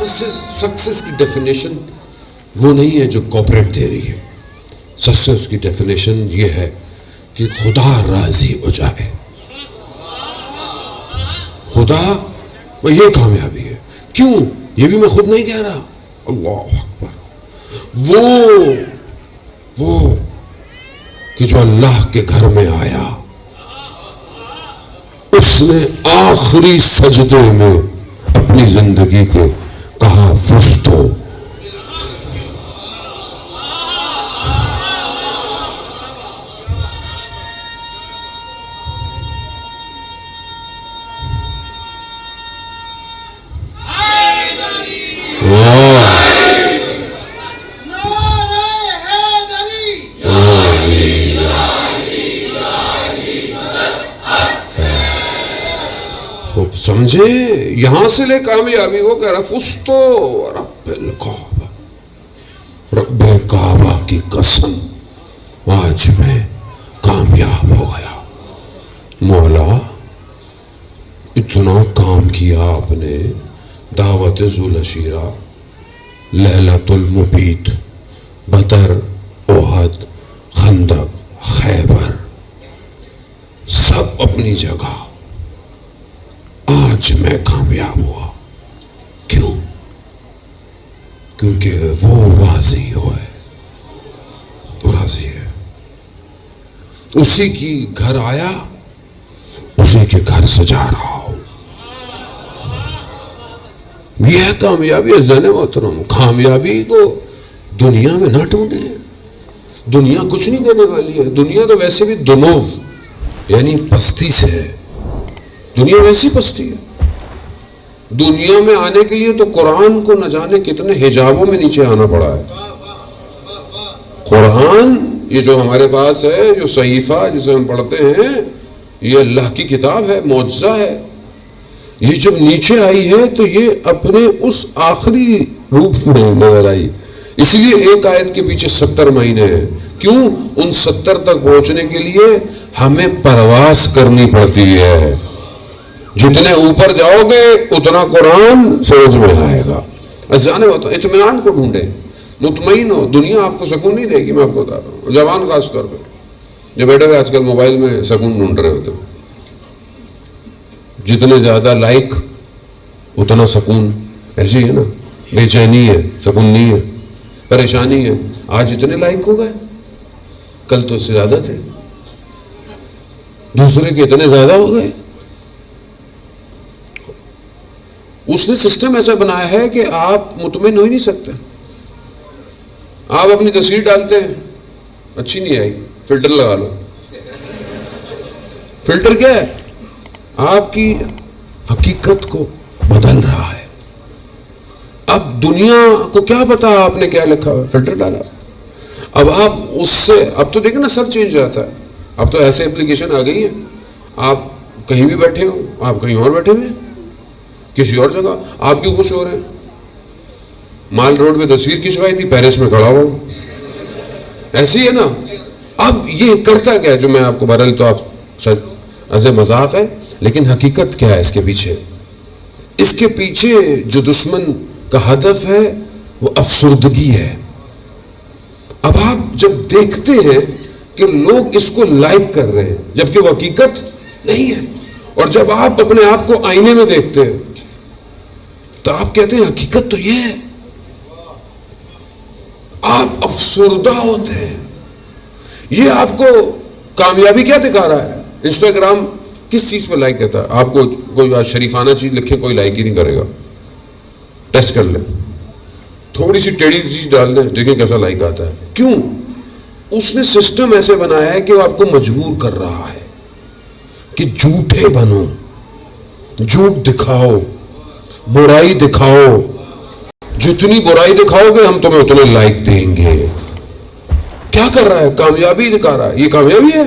Success کی definition وہ نہیں ہے جو کارپوریٹ دے رہی ہے. سکسیس کی ڈیفینیشن یہ ہے کہ خدا راضی ہو جائے. خدا یہ کامیابی ہے. کیوں؟ یہ بھی میں خود نہیں کہہ رہا. اللہ اکبر. وہ کہ جو اللہ کے گھر میں آیا اس نے آخری سجدے میں اپنی زندگی کے کہا فستو. سمجھے؟ یہاں سے لے کامیابی. وہ کہہ رہا فستو رب الکعبہ، رب کعبہ کی قسم آج میں کامیاب ہو گیا. مولا اتنا کام کیا آپ نے، دعوت ذوالعشیرہ، لیلۃ المبیت، بدر، احد، خندق، خیبر، سب اپنی جگہ. آج میں کامیاب ہوا. کیوں؟ کیونکہ وہ راضی ہوئے. وہ راضی ہے. اسی کی گھر آیا، اسی کے گھر سجا رہا ہوں. یہ ہے کامیابی. عزیزان محترم، کامیابی کو دنیا میں نہ ڈھونڈیں. دنیا کچھ نہیں دینے والی ہے. دنیا تو ویسے بھی دنو یعنی پستی سے ہے. دنیا ویسی پستی ہے. دنیا میں آنے کے لیے تو قرآن کو نہ جانے کتنے حجابوں میں نیچے آنا پڑا ہے. قرآن یہ جو ہمارے پاس ہے، جو صحیفہ جسے ہم پڑھتے ہیں، یہ اللہ کی کتاب ہے، معجزہ ہے. یہ جب نیچے آئی ہے تو یہ اپنے اس آخری روپ میں نظر آئی. اسی لیے ایک آیت کے پیچھے 70 مہینے ہیں. کیوں؟ ان 70 تک پہنچنے کے لیے ہمیں پرواز کرنی پڑتی ہے. جتنے اوپر جاؤ گے اتنا قرآن سمجھ میں آئے گا. اطمینان کو ڈھونڈے، مطمئن ہو. دنیا آپ کو سکون نہیں دے گی. میں آپ کو بتا رہا ہوں، جوان خاص طور پہ جو بیٹھے ہوئے آج کل موبائل میں سکون ڈھونڈ رہے ہوتے ہیں. جتنے زیادہ لائک اتنا سکون. ایسی ہے نا، بے چینی ہے، سکون نہیں ہے، پریشانی ہے. آج اتنے لائک ہو گئے، کل تو اس سے زیادہ تھے. دوسرے کے اتنے زیادہ ہو گئے. اس نے سسٹم ایسا بنایا ہے کہ آپ مطمئن ہو ہی نہیں سکتے. آپ اپنی تصویر ڈالتے ہیں، اچھی نہیں آئی، فلٹر لگا لو. فلٹر کیا ہے؟ آپ کی حقیقت کو بدل رہا ہے. اب دنیا کو کیا پتا آپ نے کیا لکھا ہوا؟ فلٹر ڈالا. اب آپ اس سے، اب تو دیکھیں نا سب چینج ہو جاتا ہے. اب تو ایسے اپلیکیشن آ گئی ہیں، آپ کہیں بھی بیٹھے ہو، آپ کہیں اور بیٹھے ہوئے ہیں کسی اور جگہ، آپ کیوں خوش ہو رہے ہیں؟ مال روڈ پہ تصویر کھنچوائی تھی، پیرس میں کھڑا ہوا. ایسی ہے نا. اب یہ کرتا کیا ہے جو میں آپ کو بہرحال تو آپ ایسے مذاق ہے، لیکن حقیقت کیا ہے اس کے پیچھے؟ اس کے پیچھے جو دشمن کا ہدف ہے وہ افسردگی ہے. اب آپ جب دیکھتے ہیں کہ لوگ اس کو لائک کر رہے ہیں جبکہ وہ حقیقت نہیں ہے، اور جب آپ اپنے آپ کو آئینے میں دیکھتے ہیں تو آپ کہتے ہیں حقیقت تو یہ ہے. آپ افسردہ ہوتے ہیں. یہ آپ کو کامیابی کیا دکھا رہا ہے؟ انسٹاگرام کس چیز پہ لائک کرتا ہے؟ آپ کو کوئی شریفانہ چیز لکھے کوئی لائک ہی نہیں کرے گا. ٹیسٹ کر لیں، تھوڑی سی ٹیڑھی چیز ڈال دیں، دیکھیں کیسا لائک آتا ہے. کیوں؟ اس نے سسٹم ایسے بنایا ہے کہ وہ آپ کو مجبور کر رہا ہے کہ جھوٹے بنو، جھوٹ دکھاؤ، برائی دکھاؤ. جتنی برائی دکھاؤ گے ہم تمہیں اتنے لائک دیں گے. کیا کر رہا ہے؟ کامیابی دکھا رہا ہے. یہ کامیابی ہے؟